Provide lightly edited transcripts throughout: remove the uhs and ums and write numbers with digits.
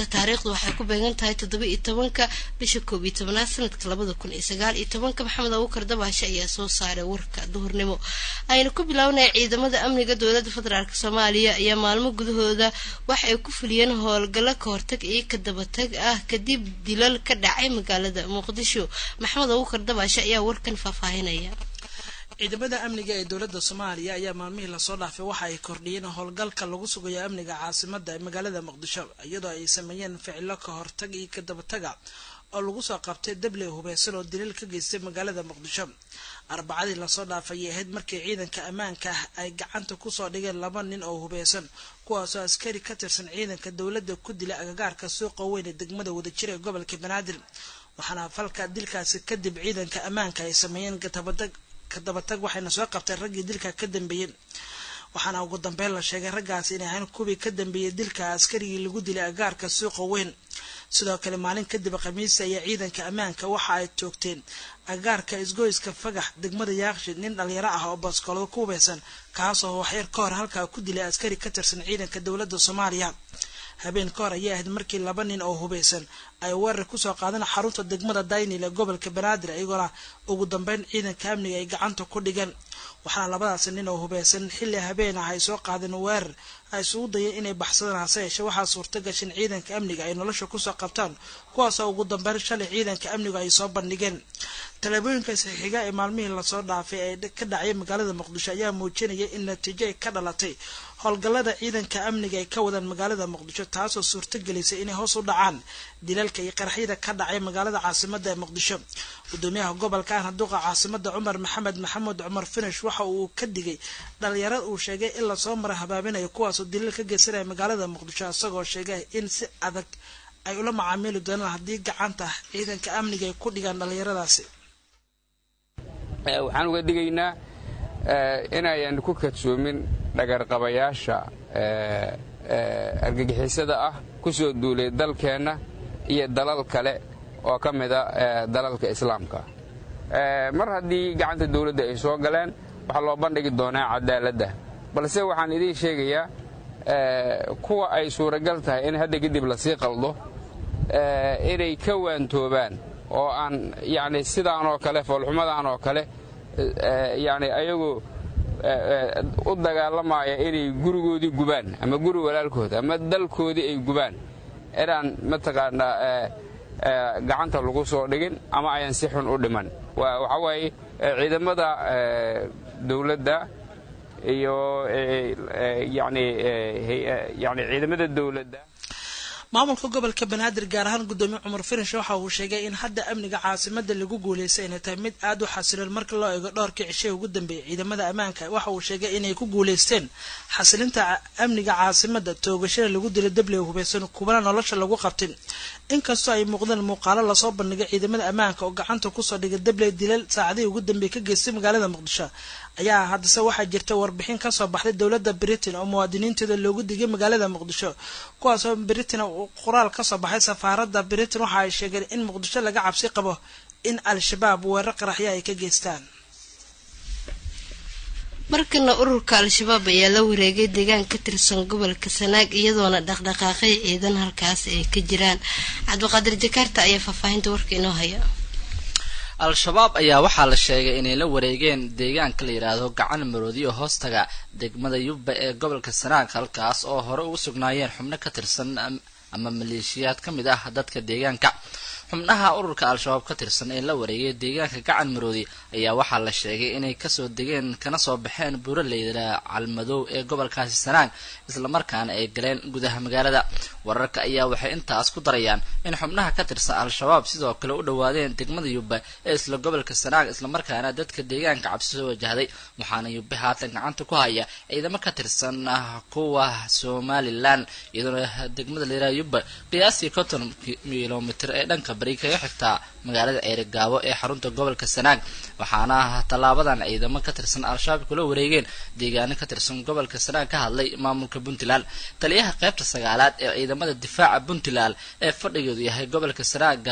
taariikhdu waxay ku beegan tahay 17 bisha 11 sanadka 2019 maxamed Abuukar Dabaashe ayaa soo saaray warka duhurnimo ayna ku bilawnay ciidamada amniga dawladda federaalka Soomaaliya ayaa maalmo gudahooda wax ay ku fuliyeen howlgalo ka hortag iyo ka dabatag ah kadib dilal ka dhacay magaalada Muqdisho maxamed Abuukar Dabaashe ayaa warkan faahfaahinaya ciidamada amniga ee dawladda Soomaaliya ayaa maalmihii la soo dhaafay waxa ay kordhiyeen howlgalka lagu sugayo amniga caasimadda ee magaalada Muqdisho iyadoo ay sameeyeen ficilo ka hortag iyo ka dabataga oo lagu soo qabtay dable hubeysan oo dilal ka geystay magaalada Muqdisho arbacadii la soo dhaafay ahayd markii ciidanka ammaanka ay gacanta ku soo dhigeen 2 nin oo hubeysan kuwaas oo askari ka tirsan ciidanka dawladda ku dilay agagaarka suuqa weyn ee degmada Wadajir ee gobolka Banaadir waxaana falka dilkaasi kadib ciidanka ammaanka ay sameeyeen kadabatag waxayna soo qabteen raggii dilka ka dambeeyay waxaana ugu dambeyn la sheegay raggaas inay ahayn kuwii ka dambeeyay dilka askarigii lagu dilay agaarka suuqa weyn sidoo kale maalin kadib Khamiis ayaa ciidanka ammaanka waxa ay toogteen agaarka isgoyska Fagax degmada Yaaqshiid nin dhalinyaro ah oo baskoolada ku hubeysan kaas oo waxyar ka hor halka ku dilay askari ka tirsan ciidanka dawladda Soomaaliya habeen ka hor ayaa ahayd markii 2 nin oo hubeysan ay weerar ku soo qaadeen xarunta degmada Daynil ee gobolka Banaadir ayagoo ugu dambeyn ciidanka amniga ay gacanta ku dhigeen waxaana labadaas nin oo hubeysan xilli habeen ah ay soo qaadeen weerar ay soo dayeen inay baxsadaan hase yeeshee waxaa suurta gashay ciidanka amniga ay nolosha ku soo qabtaan kuwaas oo ugu dambeyn shalay ciidanka amniga ay soo bandhigeen talabooyinka saxiiga ee maalmihii la soo dhaafay ee ka dhacay magaalada Muqdisho ayaa muujinaya in natiijo ay ka dhalatay howlgallada ciidanka amniga ay ka wadaan magaalada Muqdisho taasoo suurta gelisay inay hoos u dhacaan dilalka iyo qaraxyada ka dhacay magaalada caasimadda ee Muqdisho gudoomiyaha gobolka Handuuqa caasimadda Cumar Maxamed Cumar Finish waxa uu ka digay dhalinyarada uu sheegay in la soo maray habaabinayo kuwaas oo dilal ka geysanaya magaalada Muqdisho asagoo sheegay in si adag ay ula macaamili doonaan haddii gacanta ciidanka amniga ay ku dhigaan dhalinyaradaasi waxaan uga digaynaa inayaan ku kadsoomin dhagarqabayaasha argagixisada ah ku soo duulay dalkeena iyo dalal kale oo ka mid ah dalalka islaamka mar haddii gacanta dawladda ay soo galeen waxa loo bandhigi doonaa cadaaladda balse waxaan idin sheegayaa kuwa ay suuragal tahay in hadda kadib la sii qaldo inay ka waantoobaan oo aan yani sidaan oo kale foolxumadaan oo kale yani ayagu u dagaalamaya inay gurigoodii gubaan ama guri walaalkood ama dalkoodii ay gubaan inaan mataqaanaa gacanta lagu soo dhigin ama ayaan si xun u dhiman waxa waaye ciidamada dawladda iyo yani ciidamada dawladda maamulka gobolka Banaadir gaar ahaan gudoomiye Cumar Finish waxa uu sheegay in hadda amniga caasimadda lagu guuleystay inay tahay mid aad u xasiloon marka loo eego dhowrkii cishay ugu dambeeyay ciidamada ammaanka waxa uu sheegay inay ku guuleysteen xasilinta amniga caasimadda toogashada lagu dilay dable hubeysan kuwana nolosha lagu qabtay inkastoo ay muuqdaan muuqaalo la soo bandhigay ciidamada ammaanka oo gacanta ku soo dhigay dable dilal saacadii ugu dambeeyay ka geystay magaalada Muqdisho ayaa haddase waxaa jirta warbixin ka soo baxday dawladda Britain oo muwaadiniinteeda loogu digay magaalada Muqdisho kuwaas oo Britain qoraal ka soo baxay safaaradda Britain waxa ay sheegeen in Muqdisho laga cabsi qabo in al-shabaab weerar qaraxyo ay ka geystaan markana ururka al-shabaab ayaa la wareegay deegaan ka tirsan gobolka Sanaag iyadoona dhaqdhaqaaqay ciidan halkaas ay ka jiraan Cabdiqaadir Jakarta ayaa faahfaahinta warka inoo haya al-shabaab ayaa waxaa la sheegay inay la wareegeen deegaanka la yiraahdo gacan maroodi oo hoostaga degmada Yubba ee gobolka Sanaag halkaas oo hore ugu sugnaayeen xubno ka tirsan ama maleeshiyaad ka mid ah dadka deegaanka xubnaha ururka al-shabaab ka tirsan ee la wareegay deegaanka gacan maroodi ayaa waxaa la sheegay inay kasoo degeen kana soo baxeen buuraleyda Calmadow ee gobolkaasi Sanaag isla markaana ay galeen gudaha magaalada wararka ayaa waxay intaas ku darayaan in xubnaha ka tirsan al-shabaab sidoo kale u dhawaadeen degmada Yubba ee isla gobolka Sanaag isla markaana dadka deegaanka cabsi soo wajahday waxaana Yubba haatan gacanta ku haya ciidamo ka tirsan kuwa Somaliland iyadoo degmada leeyahay Yubba qiyaastii 50 kiiloomitir ee dhanka bari kaga xigta magaalada Ceerigaabo ee xarunta gobolka Sanaag waxaana talaabadan ciidamo ka tirsan al-shabaab kula wareegeen deegaano ka tirsan gobolka Sanaag ka hadlay maamulka Puntland taliyaha qaybta 9aad ee ciidamada difaaca Puntland ee fadhigoodu yahay gobolka Sanaag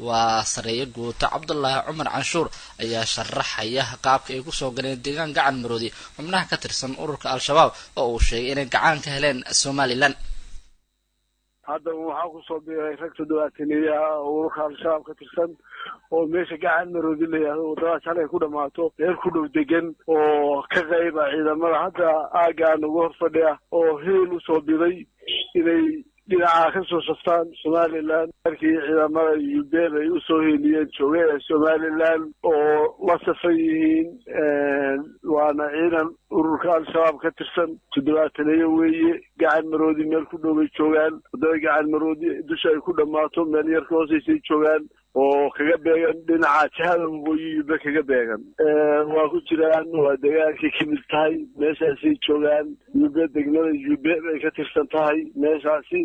waa sareeyo guuta Cabdullaahi Cumar Canshuur ayaa sharaxaya qaabka ay ku soo galeen deegaan gacan maroodi xubnaha ka tirsan ururka al-shabaab oo uu sheegay inay gacan ka heleen Somaliland haddaba waxaa kusoo biiray rag 70 ah oo ururka al-shabaab ka tirsan oo meesha gacan maroodi la yidhaahdo waddadaas halay ku dhammaato meel ku dhow degan oo ka qayba ciidamada hadda aaggaan ugu hor fadhiya oo heel usoo biday inay dhinaca ka soo saftaan somaliland markii ciidamada UBL ay usoo heliyeen joogay somaliland oo la safan yihiin waana ciidan ururka al-shabaab ka tirsan 70 weeye gacan maroodi meel ku dhow bay joogaan waddada gacan maroodi dusha ay ku dhammaato meel yar ka hooseysay joogaan oo kaga beegan dhinaca jihada waqooyi UBL kaga beegan waa ku jiraan waa deegaankii ka mid tahay meeshaasay joogaan UBL degmada UBL ay ka tirsan tahay meeshaasi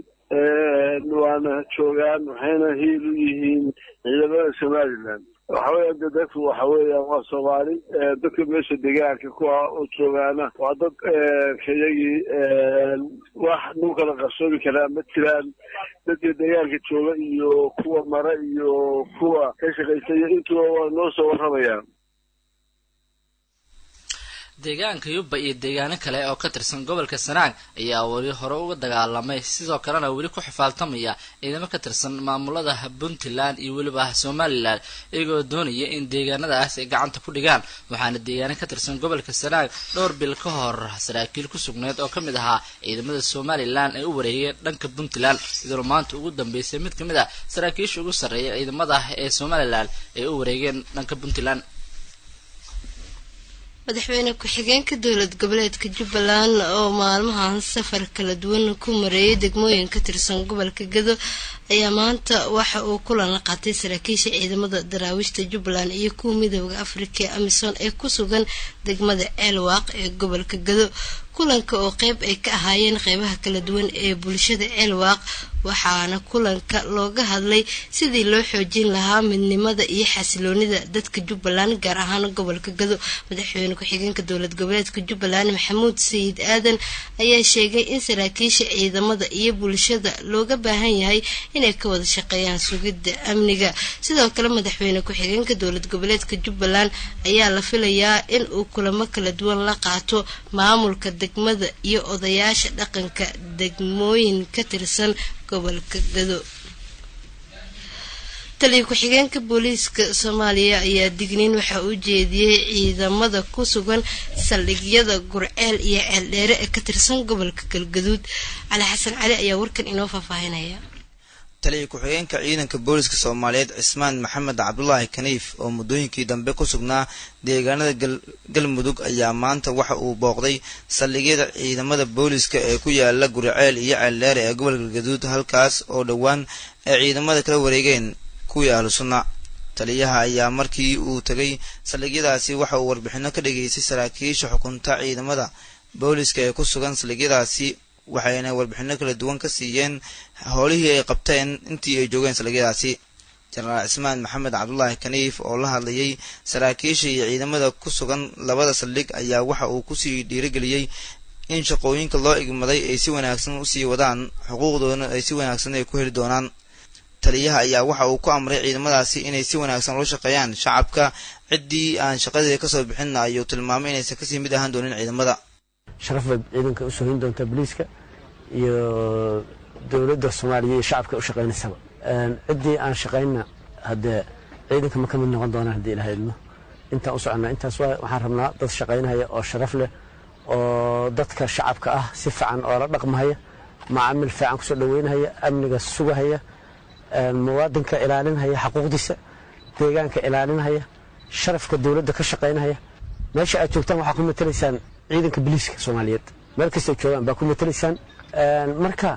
waana joogaan waxayna hiil u yihiin ciidamada somaliland waxa weeyaan dadku waxa weeyaan waa Soomaali dadka meesha deegaanka kuwa oo joogaana waa dad kayagii wax nuu kala qarsoomi karaa ma jiraan dadka deegaanka jooga iyo kuwa mara iyo kuwa ka shaqaysaya intuba waa noo soo warramayaan deegaanka Yubba iyo deegaano kale oo ka tirsan gobolka Sanaag ayaa wali hore uga dagaalamay sidoo kalena wali ku xifaaltamaya ciidamo ka tirsan maamulada Puntland iyo waliba Somaliland iyagoo doonaya in deegaanadaas ay gacanta ku dhigaan waxaana deegaano ka tirsan gobolka Sanaag dhowr bil ka hor saraakiil ku sugnayd oo kamid ahaa ciidamada Somaliland ay u wareegeen dhanka Puntland sidoo maanta ugu dambeysay mid kamid ah saraakiisha ugu sareeyay ciidamada ee Somaliland ay u wareegeen dhanka Puntland madaxweyne ku-xigeenka dowlad goboleedka Jubbaland oo maalmahan safar kala duwan ku mareeyay degmooyin ka tirsan gobolka Gado ayaa maanta waxa uu kulan la qaatay saraakiisha ciidamada daraawiishta Jubbaland iyo kuwa midowga Afrika ee AMISOM ee ku sugan degmada Ceelwaaq ee gobolka Gado kulanka oo qayb ay ka ahaayeen qaybaha kala duwan ee bulshada Ceelwaaq waxaana kulanka looga hadlay sidii loo xoojin lahaa midnimada iyo xasiloonida dadka Jubbaland gaar ahaan gobolka Gado madaxweyne ku-xigeenka dowlad goboleedka Jubbaland Maxamuud Sayid Aadan ayaa sheegay in saraakiisha ciidamada iyo bulshada looga baahan yahay inay ka wada shaqeeyaan sugidda amniga sidoo kale madaxweyne ku-xigeenka dowlad goboleedka Jubbaland ayaa la filayaa in uu kulamo kala duwan la qaato maamulka degmada iyo odayaasha dhaqanka degmooyin ka tirsan gobolka Gado taliye ku-xigeenka booliiska Soomaaliya ayaa digniin waxa uu jeediyay ciidamada ku sugan saldhigyada Gurceel iyo Ceeldheere ee ka tirsan gobolka Galgaduud Cali Xasan Cali ayaa warkan inoo faahfaahinaya taliye ku-xigeenka ciidanka booliiska Soomaaliyeed Cismaan Maxamed Cabdullaahi Kaniif oo muddooyinkii dambe ku sugnaa deegaanada Galmudug ayaa maanta waxa uu booqday saldhigyada ciidamada booliiska ee ku yaala Gurceel iyo Ceeldheere ee gobolka Galgaduud halkaas oo dhawaan ay ciidamada kala wareegeen kuwii ahlu sunna taliyaha ayaa markii uu tagay saldhigyadaasi waxa uu warbixino ka dhageystay saraakiisha xukunta ciidamada booliiska ee ku sugan saldhigyadaasi waxayna warbixino kala duwan ka siiyeen howlihii ay qabteen intii ay joogeen saldhigyadaasi jenaraal Cismaan Maxamed Cabdullaahi Kaniif oo la hadlayay saraakiisha iyo ciidamada ku sugan labada saldhig ayaa waxa uu ku sii dhiirigeliyay in shaqooyinka loo igmaday ay si wanaagsan u sii wadaan xuquuqdoodana ay si wanaagsan ay ku heli doonaan taliyaha ayaa waxa uu ku amray ciidamadaasi inay si wanaagsan ula shaqeeyaan shacabka ciddii aan shaqadeeda ka soo bixin ayuu tilmaamay inaysan kasii mid ahaan doonin ciidamada sharaf ciidanka u soo hin doonta booliiska iyo dowladda Soomaaliya iyo shacabka u shaqeynaysa ciddii aan shaqeynna hadda ciidanka ma ka mid noqon doonaan hadii Ilaahay idmo inta u soconnaa intaas waxaan rabnaa dad shaqeynaya oo sharaf leh oo dadka shacabka ah si fiican oo la dhaqmaya macaamil fiican ku soo dhaweynaya amniga sugahaya muwaadinka ilaalinaya xuquuqdiisa deegaanka ilaalinaya sharafka dowladda ka shaqeynaya meesha aad joogtaan waxa ku matalaysaan ciidanka booliiska Soomaaliyeed meel kasta joogaan baa ku matalaysaan marka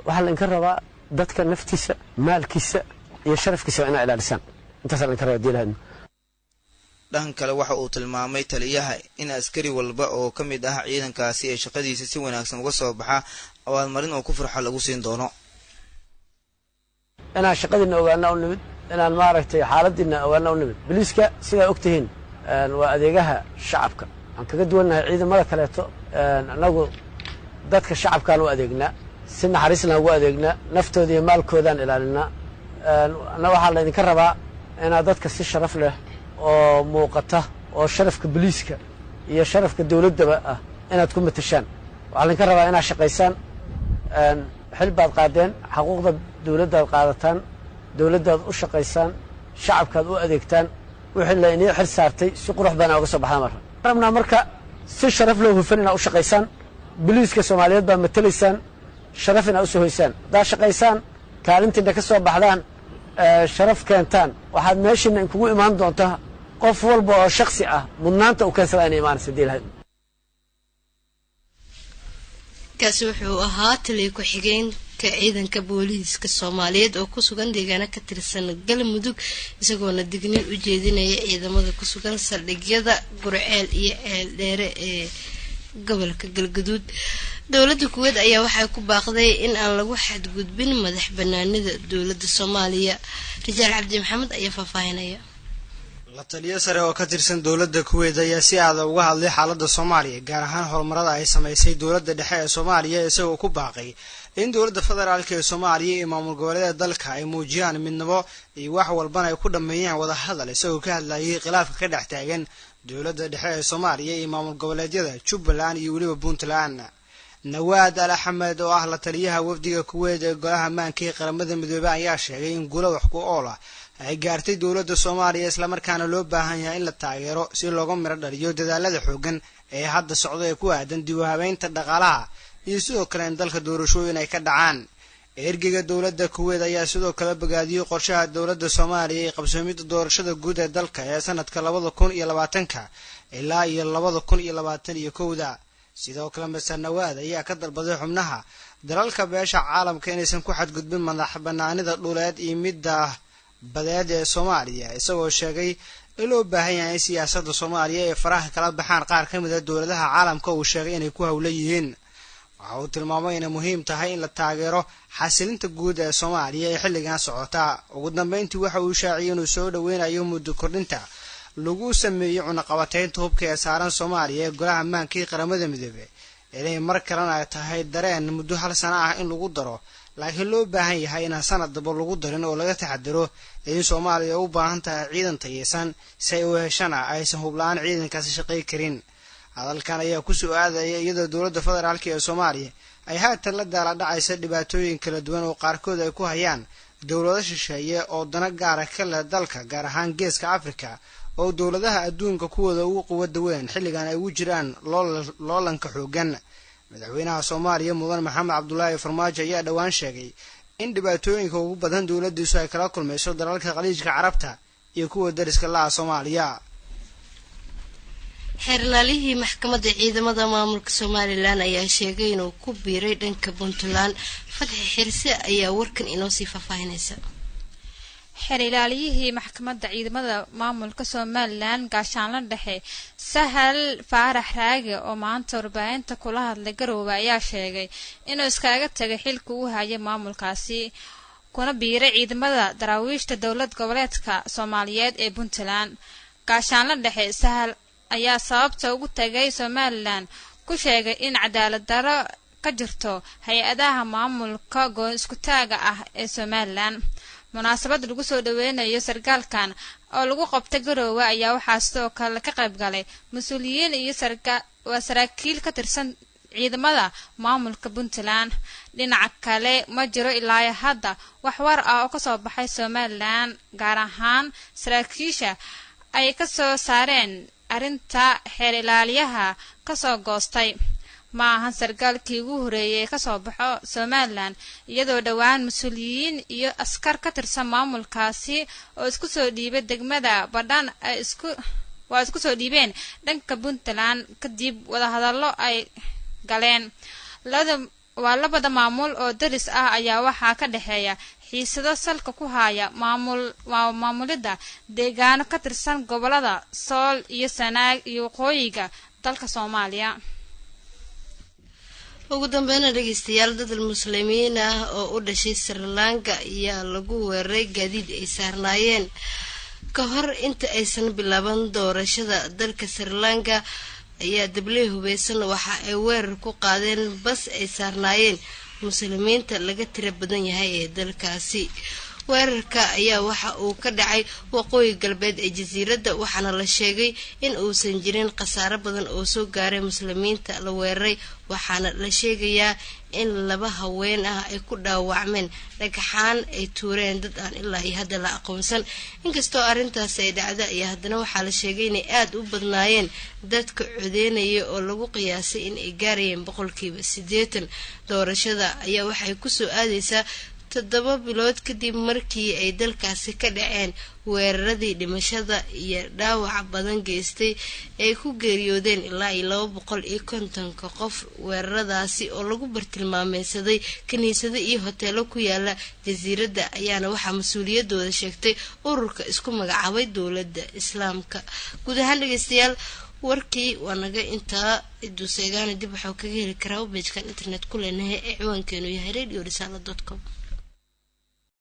waxa la inka rabaa dadka naftiisa maalkiisa iyo sharafkiisa inay ilaalisaan intaas la inka rabaa diilahan dhan kale waxa uu tilmaamay taliyaha in askari walba oo ka mid ah ciidankaasi ay shaqadiisa si wanaagsan uga soo baxa abaalmarin oo ku farxo lagu siin doono أنا شقدنا وأنا ونبت أنا ما رحت حالتنا وأنا ونبت بليسكا سيدا أكتهين وأديجها شعبك عن كجد وأنا عيد مرة كلته نقول ذاتك الشعب كانوا أديجنا سن حريصنا وأديجنا نفتو ذي مال كودان إلى لنا أنا وحلا نكربا أنا ذاتك الشرف له وموقته وشرف كبليسكا هي شرف كدولة بقى أنا تكون متشان وعلى نكربا أنا شقيسان xil baad qaadeen xaquuqda dawladdaad qaadataan dawladdaad u shaqaysaan shacabkaad u adeegtaan wixii la inii xil saartay si qurux badan uga soo baxdaan marka rabnaa marka si sharaf loo hufan inaad u shaqaysaan biliiska soomaaliyeed baad matalaysaan sharaf inaad u soo hoysaan haddaad shaqaysaan kaalintiina ka soo baxdaan sharaf keentaan waxaad meeshiina inkugu imaan doontaa qof walba oo shaksi ah mudnaanta u keensada inay imaanaysa hadii lahayd kaasi wuxuu ahaa taliye ku-xigeenka ciidanka booliiska soomaaliyeed oo ku sugan deegaano ka tirsan galmudug isagoona digniin u jeedinaya ciidamada ku sugan saldhigyada gurceel iyo ceel dheere ee gobolka galgaduud dowladda kuweed ayaa waxay ku baaqday in aan lagu xadgudbin madax banaanida dowladda soomaaliya rijaal cabdi maxamed ayaa faahfaahinaya la taliye sare oo ka tirsan dowladda kuweed ayaa si adag uga hadlay xaaladda soomaaliya gaar ahaan horumarada ay samaysay dowladda dhexe ee soomaaliya isagoo ku baaqay in dowladda federaalka ee soomaaliya iyo maamul goboleeda dalka ay muujiyaan midnimo iyo wax walbana ay ku dhammeeyaan wada hadal isagoo ka hadlayay khilaafka ka dhex taagan dowladda dhexe ee soomaaliya iyo maamul goboleedyada jubbaland iyo weliba puntland nawaad al axmed oo ah la taliyaha wafdiga kuweed ee golaha ammaanka ee qaramada midoobey ayaa sheegay in guulo wax ku ool ah ay gaartay dowladda soomaaliya islamarkaana loo baahan yahay in la taageero si looga miro dhaliyo dadaalada xoogan ee hadda socda ee ku aadan dib u habeynta dhaqaalaha iyo sidoo kale in dalka doorashooyin ay ka dhacaan ergeyga dowladda kuweed ayaa sidoo kale bogaadiyey qorshaha dowladda soomaaliya ee qabsoomidda doorashada guud ee dalka ee sanadka 2020 ilaa iyo 2021 sidoo kale masar nawaad ayaa ka dalbaday xubnaha dalalka beesha caalamka inaysan ku xadgudbin madax banaanida dhuleed iyo midda badeed ee soomaaliya isagoo sheegay in loo baahan yahay in siyaasadda soomaaliya ee faraha kala baxaan qaar ka mid a dowladaha caalamka uu sheegay inay ku hawlan yihiin waxa uu tilmaamay inay muhiim tahay in la taageero xasilinta guud ee soomaaliya ee xilligan socota ugu dambeyntii waxa uu shaaciyay inuu soo dhaweynayo muddo kordhinta lagu sameeyey cunaqabateynta hubka ee saaran soomaaliya ee golaha ammaanka ee qaramada midoobey inay mar kalena ay tahay dareen muddo 1 sano ah in lagu daro laakiin loo baahan yahay inaan sanad daba lagu darin oo laga taxadiro in soomaaliya u baahan tahay ciidan tayeysan si ay u heshana aysan hublaan ciidankaasi shaqay karin hadalkan ayaa ku soo aadaya iyadoo dowladda federaalka ee soomaaliya ay haatan la daala dhacaysa dhibaatooyin kala duwan oo qaarkood ay ku hayaan dowlado shisheeye oo dana gaara ka leh dalka gaar ahaan geeska afrika oo dowladaha adduunka kuwooda ugu quwadda weyn xilligan ay ugu jiraan loolanka xoogan madaxweynaha soomaaliya mudan maxamed cabdulaahi farmaajo ayaa dhowaan sheegay in dhibaatooyinka ugu badan dowladdiisu ay kala kulmayso dalalka khaliijka carabta iyo kuwa dariska laha soomaaliya xeerlaalihii maxkamadda ciidamada maamulka somalilan ayaa sheegay inuu ku biiray dhanka puntland fadxi xirse ayaa warkan inoo sii faahfaahinaysa xeerlaaliyihii maxkamadda ciidamada maamulka somalilan gaashaanla dhexe sahal faarax raage oo maanta warbaahinta kula hadlay garoowe ayaa sheegay inuu iskaga tagay xilka uu hayay maamulkaasi kuna biiray ciidamada daraawiishta dowlad goboleedka soomaaliyeed ee puntland gaashaanla dhexe sahal ayaa sababta ugu tagay somalilan ku sheegay in cadaalad darro ka jirto hay-adaha maamulka goon isku taaga ah ee somalilan munaasabad lagu soo dhaweynayo sargaalkan oo lagu qabtay garoowe ayaa waxaa sidoo kale ka qayb galay mas-uuliyiin iyo saraakiil ka tirsan ciidamada maamulka puntland dhinaca kale ma jiro ilaa hadda wax war ah oo kasoo baxay somalilan gaar ahaan saraakiisha ay ka soo saareen arrinta xeer ilaaliyaha kasoo goostay ma ahan sargaalkii ugu horeeyay ee kasoo baxo somalilan iyadoo dhowaan mas-uuliyiin iyo askar ka tirsan maamulkaasi oo isku soo dhiibay degmada badhan waa isku soo dhiibeen dhanka puntland kadib wadahadallo ay galeen labada maamul oo daris ah ayaa waxaa ka dhexeeya xiisado salka ku haya maamulida deegaano ka tirsan gobolada sool iyo sanaag iyo waqooyiga dalka soomaaliya ugu dambeynna dhegeystayaal dadal muslimiin ah oo u dhashay Sri Lanka ayaa lagu weeraray gaadiid ay saarnaayeen ka hor inta aysan bilaaban doorashada dalka Sri Lanka ayaa dabley hubeysan waxa ay weerar ku qaadeen bas ay saarnaayeen muslimiinta laga tira badan yahay ee dalkaasi weerarka ayaa waxa uu ka dhacay waqooyi galbeed ee jasiiradda waxaana la sheegay in uusan jirin khasaare badan oo soo gaaray muslimiinta la weeraray waxaana la sheegayaa in laba haween ah ay ku dhaawacmeen dhagaxaan ay tuureen dad aan ilaa iyo hadda la aqoonsan. inkastoo arrintaasi ay dhacda ayaa haddana waxaa la sheegay inay aada u badnaayeen dadka codeynaya oo lagu qiyaasay in ay gaarayeen 80%. doorashada ayaa waxay kusoo aadaysaa 7 bilood kadib markii ay dalkaasi ka dhaceen weeraradii dhimashada iyo dhaawac badan geystay ay ku geeriyoodeen ilaa 250 qof. weeraradaasi oo lagu bartilmaameysaday kaniisado iyo hoteelo ku yaala jasiiradda ayaana waxaa mas-uuliyadooda sheegtay ururka isku magacaabay dowladda islaamka. guud ahaan dhegeystayaal warkii waa naga intaa. iduu seegaana dib waxaa kaga heli karaa webpage-kan internet ku leenahay ee ciwaankeenu yahay radio risala.com.